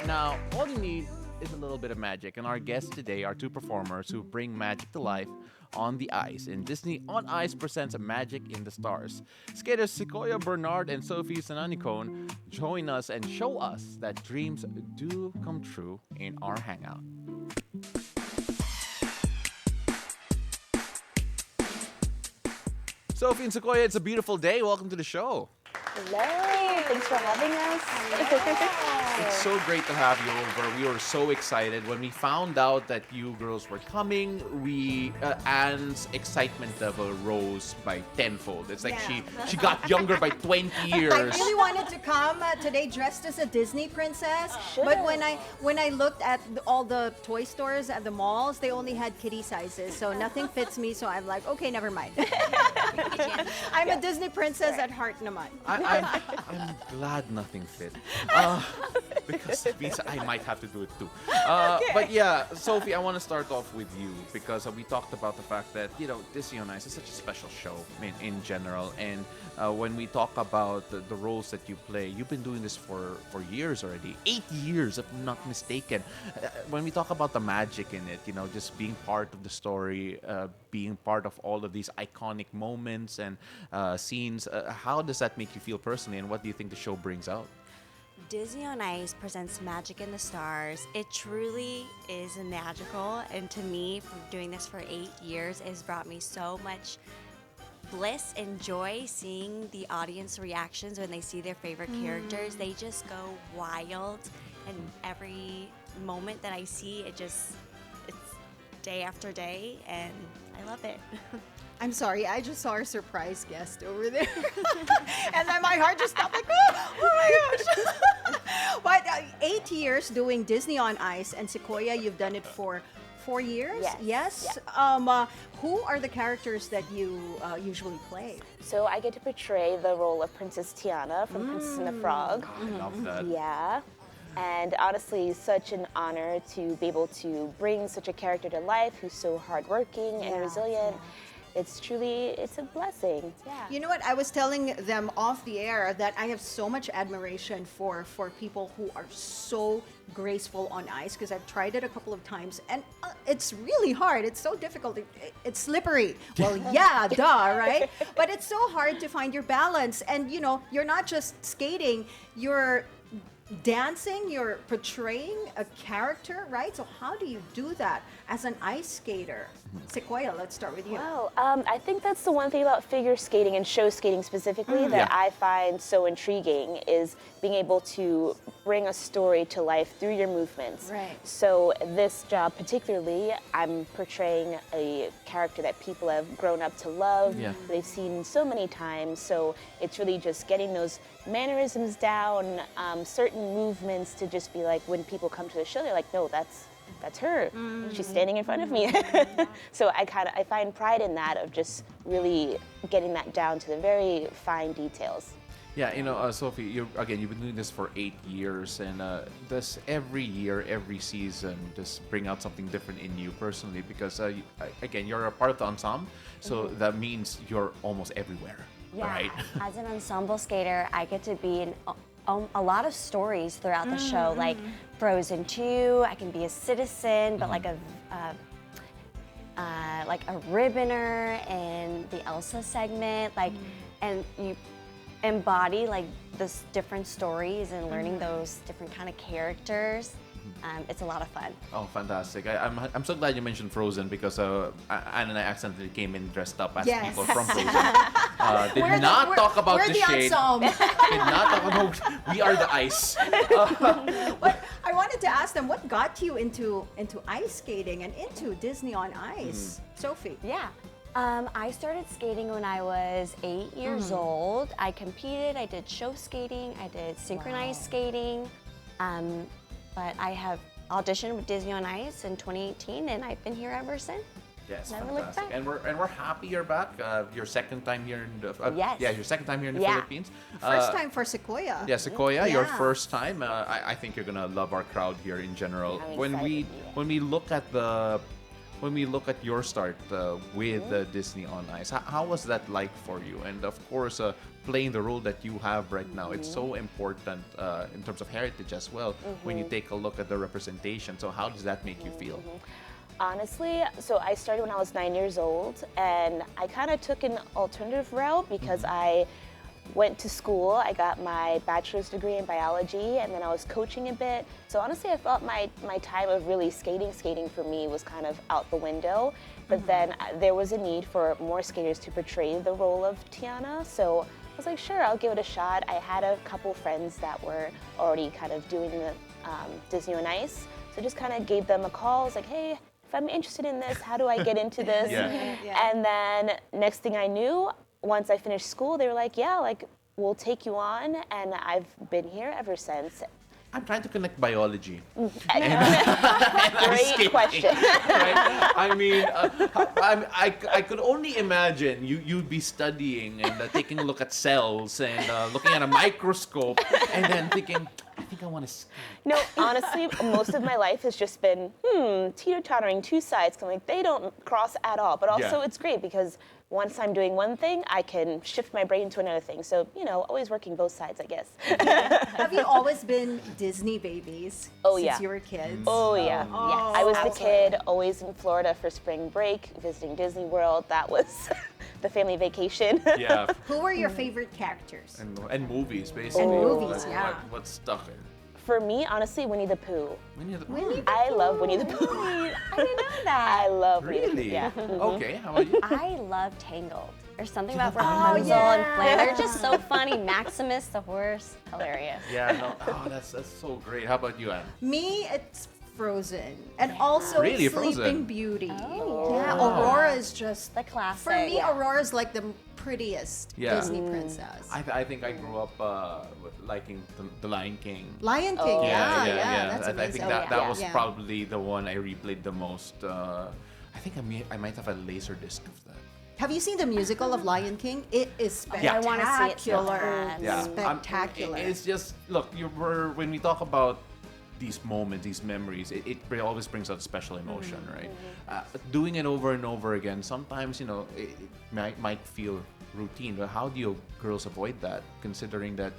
Now, all you need is a little bit of magic, and our guests today are two performers who bring magic to life on the ice. And Disney on Ice presents Magic in the Stars. Skaters Sequoia, Bernard, and Sophie Sananikone join us and show us that dreams do come true in our hangout. Sophie and Sequoia, it's a beautiful day. Welcome to the show. Hello, thanks for having us. It's so great to have you over. We were so excited when we found out that you girls were coming. Anne's excitement level rose by tenfold. It's like she got younger by 20 years. I really wanted to come today dressed as a Disney princess, but when I looked at all the toy stores at the malls, they only had kiddie sizes, so nothing fits me. So I'm like, okay, never mind. I'm a Disney princess at heart naman. I'm glad nothing fit. Because it means I might have to do it too. But yeah, Sophie, I want to start off with you because we talked about the fact that, Disney on Ice is such a special show in general. And when we talk about the roles that you play, you've been doing this for years already. 8 years, if I'm not mistaken. When we talk about the magic in it, just being part of the story, being part of all of these iconic moments and scenes, how does that make you feel personally, and what do you think the show brings out? Disney on Ice presents Magic in the Stars. It truly is magical, and to me, from doing this for 8 years, it has brought me so much bliss and joy seeing the audience reactions when they see their favorite characters. They just go wild, and every moment that I see, it's day after day, and I love it. I'm sorry, I just saw our surprise guest over there. And then my heart just stopped like, oh my gosh. But 8 years doing Disney on Ice, and Sequoia, you've done it for 4 years? Yes? Who are the characters that you usually play? So I get to portray the role of Princess Tiana from Princess and the Frog. I love that. Yeah. And honestly, such an honor to be able to bring such a character to life who's so hardworking and resilient. It's a blessing. Yeah. You know what? I was telling them off the air that I have so much admiration for people who are so graceful on ice, because I've tried it a couple of times, and it's really hard. It's so difficult. It's slippery. Well, yeah, duh, right? But it's so hard to find your balance. And, you're not just skating, you're dancing, you're portraying a character, right? So how do you do that as an ice skater? Sequoia, let's start with you. Well, I think that's the one thing about figure skating and show skating specifically that I find so intriguing is being able to bring a story to life through your movements. Right. So this job particularly, I'm portraying a character that people have grown up to love, they've seen so many times, so it's really just getting those mannerisms down, certain movements to just be like, when people come to the show, they're like, no, that's her. She's standing in front of me. So I find pride in that, of just really getting that down to the very fine details. Yeah, Sophie, you've been doing this for 8 years, and does every year, every season, just bring out something different in you personally? Because you're a part of the ensemble, so that means you're almost everywhere, right? As an ensemble skater, I get to be in a lot of stories throughout the show, like Frozen 2. I can be a citizen, but like a ribboner in the Elsa segment, and you embody this different stories and learning those different kind of characters. It's a lot of fun. Oh, fantastic. I'm so glad you mentioned Frozen, because Anne and I accidentally came in dressed up as people from Frozen. Did not talk about the shade. Did not talk about, we are the ice. But I wanted to ask them, what got you into ice skating and into Disney on Ice? Sophie. Yeah. I started skating when I was 8 years old. I competed, I did show skating, I did synchronized skating. But I have auditioned with Disney on Ice in 2018, and I've been here ever since. Yes, Never looked fantastic. back. And we're happy you're back. Your second time here in the Yes. your second time here in the Philippines. First time for Sequoia. Yeah, Sequoia, your first time. I think you're gonna love our crowd here in general. I'm When excited, we look at the when we look at your start with Disney on Ice, how was that like for you? And of course, playing the role that you have right now, it's so important in terms of heritage as well. When you take a look at the representation, so how does that make you feel? Honestly, so I started when I was 9 years old, and I kind of took an alternative route because I went to school. I got my bachelor's degree in biology, and then I was coaching a bit. So honestly, I felt my time of really skating for me was kind of out the window. But then there was a need for more skaters to portray the role of Tiana. So I was like, sure, I'll give it a shot. I had a couple friends that were already kind of doing the Disney on Ice. So I just kind of gave them a call. I was like, hey, if I'm interested in this, how do I get into this? And then next thing I knew, once I finished school, they were like, yeah, like, we'll take you on, and I've been here ever since. I'm trying to connect biology. Great question. Right? I mean, I could only imagine you'd be studying and taking a look at cells and looking at a microscope and then thinking, I think I want to skate. No, honestly, most of my life has just been, teeter-tottering two sides. I'm like, they don't cross at all. But also it's great because once I'm doing one thing, I can shift my brain to another thing. So, always working both sides, I guess. Have you always been Disney babies since you were kids? Oh, yeah. Oh, I was the absolutely. kid, always in Florida for spring break, visiting Disney World. That was the family vacation. Yeah. Who were your favorite characters? And movies, basically. And movies, Like, yeah. what's stuck in? For me, honestly, Winnie the Pooh. Winnie I love Winnie the Pooh. I didn't know that. I love Winnie the Pooh. Really? Yeah. Okay, how about you? I love Tangled. There's something about Oh, Rapunzel and Flynn. They're just so funny. Maximus, the horse, hilarious. Yeah, no. Oh, that's so great. How about you, Anne? Me, it's Frozen. And also Really, Sleeping Frozen? Beauty. Oh. Yeah, Aurora is just... The classic. For me, Yeah. Aurora's like the prettiest Disney princess. I think I grew up liking the Lion King. Lion King, That's I amazing. think that was Yeah. probably the one I replayed the most. I think I might have a laser disc of that. Have you seen the musical of Lion King? It is spectacular. I wanna see it so bad. Yeah, Spectacular. It's just look. When we talk about these moments, these memories, it always brings out special emotion, right? Doing it over and over again, sometimes it might feel routine. But how do you girls avoid that? Considering that,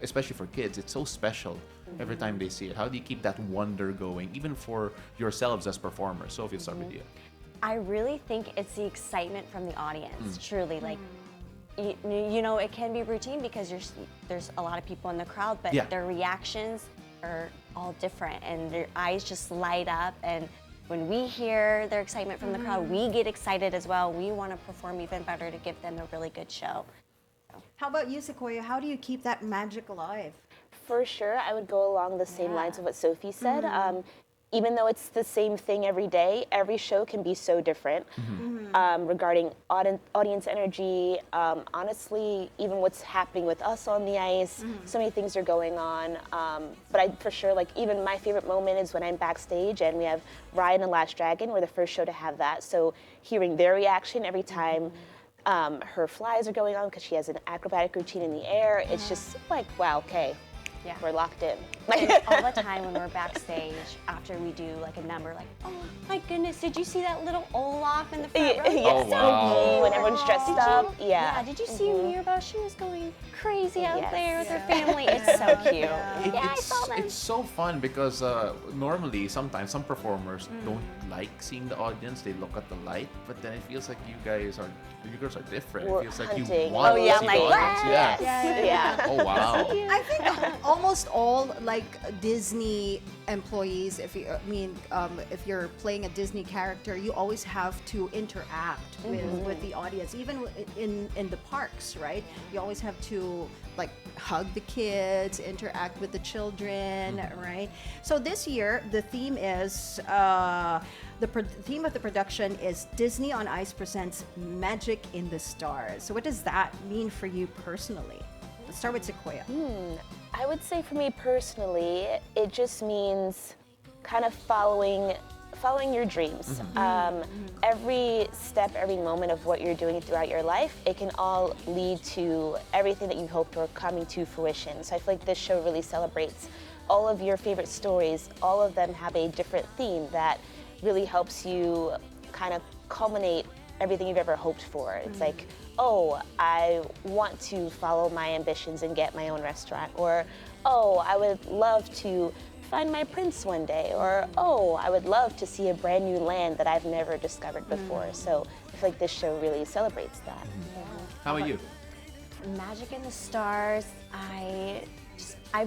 especially for kids, it's so special every time they see it. How do you keep that wonder going, even for yourselves as performers? Sophie, let's start with you. I really think it's the excitement from the audience, truly. Like, it can be routine because there's a lot of people in the crowd, but their reactions are all different and their eyes just light up. And when we hear their excitement from the crowd, we get excited as well. We want to perform even better to give them a really good show. How about you, Sequoia? How do you keep that magic alive? For sure, I would go along the same lines of what Sophie said. Even though it's the same thing every day, every show can be so different regarding audience energy. Honestly, even what's happening with us on the ice, so many things are going on. But I, for sure, like even my favorite moment is when I'm backstage and we have Ryan and Last Dragon. We're the first show to have that. So hearing their reaction every time her flies are going on because she has an acrobatic routine in the air, it's just like, wow, okay. Yeah. We're locked in. And all the time when we're backstage, after we do like a number, like, oh my goodness, did you see that little Olaf in the front row? Oh, wow. When everyone's dressed up. Yeah, did you see Mirabelle? She was going crazy out there with her family. It's so cute. I saw them. It's so fun because normally, sometimes some performers don't like seeing the audience. They look at the light, but then it feels like you girls are different. We're it feels like hunting. you want to see I'm the like, audience. Yeah. Oh wow. I think almost all like Disney employees, if you're playing a Disney character, you always have to interact with the audience, even in the parks, right? You always have to like hug the kids, interact with the children, right? So this year the theme is theme of the production is Disney on Ice presents Magic in the Stars. So what does that mean for you personally? Let's start with Sequoia. I would say for me personally, it just means kind of following your dreams. Every step, every moment of what you're doing throughout your life, it can all lead to everything that you hoped or coming to fruition. So I feel like this show really celebrates all of your favorite stories. All of them have a different theme that really helps you kind of culminate everything you've ever hoped for. It's like, oh, I want to follow my ambitions and get my own restaurant, or oh, I would love to find my prince one day, or oh, I would love to see a brand new land that I've never discovered before. So I feel like this show really celebrates that. How about you? Magic in the Stars, I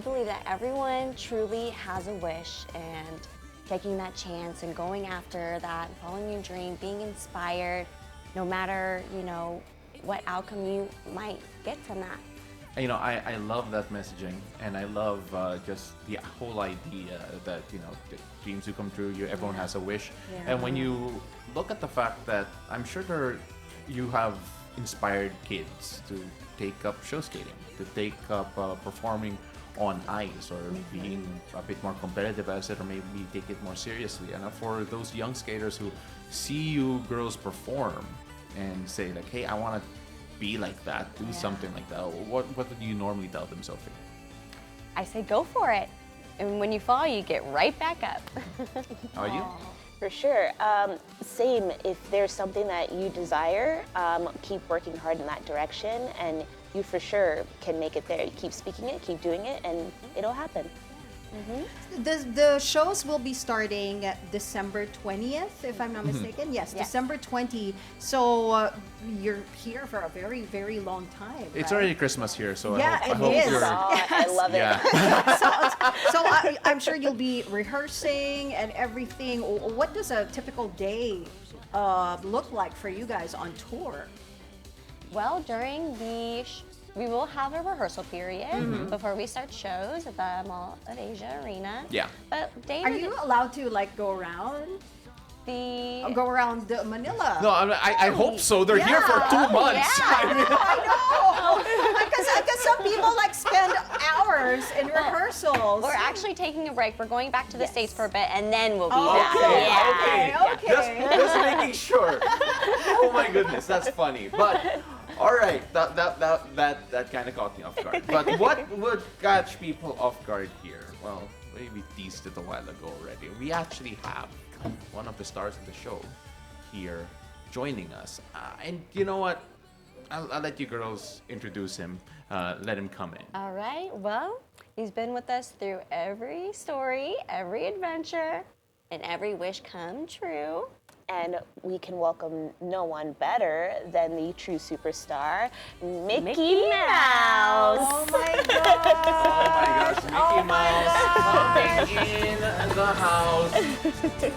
believe that everyone truly has a wish, and taking that chance and going after that, following your dream, being inspired, no matter, you know, what outcome you might get from that. You know, I love that messaging, and I love just the whole idea that, you know, the dreams do come true. Everyone has a wish. Yeah. And when you look at the fact that I'm sure you have inspired kids to take up show skating, to take up performing on ice, or being a bit more competitive as it, or maybe take it more seriously. And for those young skaters who see you girls perform and say like, hey, I want to be like that, do something like that, what would you normally tell them, Sophie? I say go for it. And when you fall, you get right back up. How are you? For sure. Same. If there's something that you desire, keep working hard in that direction, and you for sure can make it there. You keep speaking it, keep doing it, and it'll happen. The shows will be starting December 20th, if I'm not mistaken. Yes, Yeah. December 20. So you're here for a very, very long time. It's right? already Christmas here, so Yeah, I it hope is. you're... I love it. Yeah. So I'm sure you'll be rehearsing and everything. What does a typical day look like for you guys on tour? Well, during we will have a rehearsal period before we start shows at the Mall of Asia Arena. Yeah. But Are you allowed to like go around Manila? No, I hope so. They're here for 2 months. I mean, I know. Because some people like spend hours in rehearsals. We're actually taking a break. We're going back to the States for a bit, and then we'll be Oh, back. okay. Yeah. Okay. Just making sure. Oh my goodness, that's funny. But all right, that kind of caught me off guard. But what would catch people off guard here? Well, we teased it a while ago already. We actually have one of the stars of the show here joining us, and you know what? I'll let you girls introduce him. Let him come in. All right. Well, he's been with us through every story, every adventure, and every wish come true. And we can welcome no one better than the true superstar, Mickey Mouse. Oh my Oh god. my gosh, Mickey Mouse coming in the house.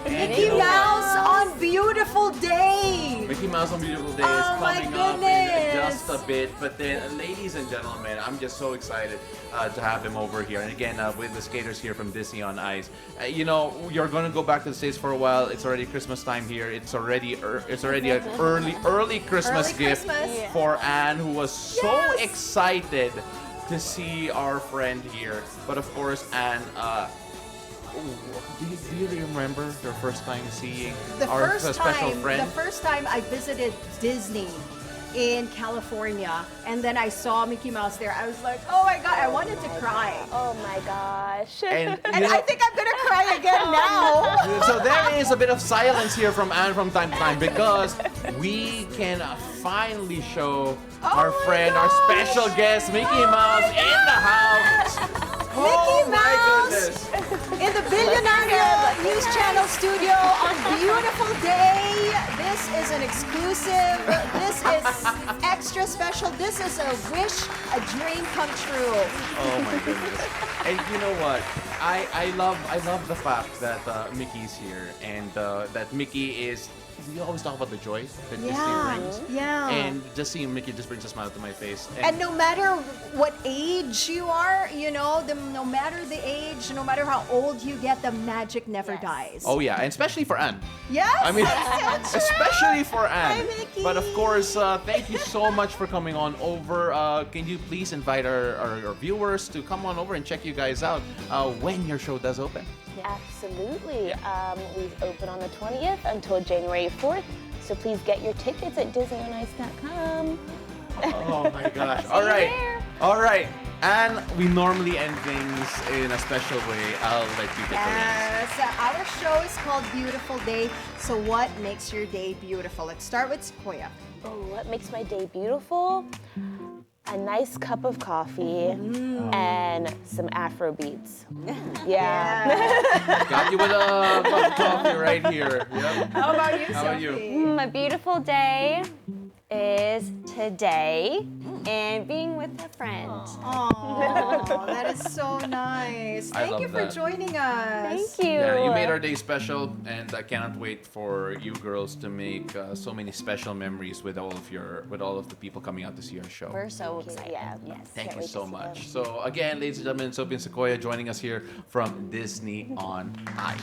And Mickey you know what? Mouse on beautiful day. Mickey Mouse on Beautiful Day is Oh my coming up in goodness. just a bit. But then, ladies and gentlemen, I'm just so excited to have him over here. And again, with the skaters here from Disney on Ice. You know, you're going to go back to the States for a while. It's already Christmas time here. It's already an early Christmas Early gift Christmas. for Anne, who was so excited to see our friend here. But of course, Anne, do you remember your first time seeing our special friend? The first time I visited Disney in California, and then I saw Mickey Mouse there. I was like, oh my god, I wanted to cry. Oh my gosh. And, And you know, I think I'm gonna cry again now. so there is a bit of silence here from Anne from time to time because we can finally show our my friend, our gosh. special guest, Mickey Mouse, in the house. Oh Mickey my Mouse goodness. in the Bilyonaryo News Channel studio on beautiful day. This is an exclusive. This is extra special. This is a wish, a dream come true. Oh my goodness. And you know what? I love the fact that Mickey's here and that Mickey is. We always talk about the joy that Disney brings. Yeah. And just seeing Mickey just brings a smile to my face. And no matter what age you are, you know, no matter the age, no matter how old you get, the magic never dies. Oh yeah, and especially for Anne. Yes. I mean, that's so especially for Anne. Hi, Mickey. But of course, thank you so much for coming on over. Can you please invite our viewers to come on over and check you guys out when your show does open? Absolutely. We open on the 20th until January 4th. So please get your tickets at DisneyOnIce.com. Oh my gosh. See All you right. there. All right. And we normally end things in a special way. I'll let you get the reins. Yes, our show is called Beautiful Day. So what makes your day beautiful? Let's start with Sequoia. Oh, what makes my day beautiful? A nice cup of coffee and some Afro beats. Yeah. Got you with a cup of coffee right here. Yep. How about you, How about you? Sophie? A beautiful day is today and being with a friend. Oh, that is so nice. I Thank love you for that. joining us. Thank you. Yeah, you made our day special, and I cannot wait for you girls to make so many special memories with all of the people coming out to see our show. We're so excited. Yeah. Yes. Thank Can't you wait so to see much. them. So again, ladies and gentlemen, Sophie and Sequoia joining us here from Disney on Ice.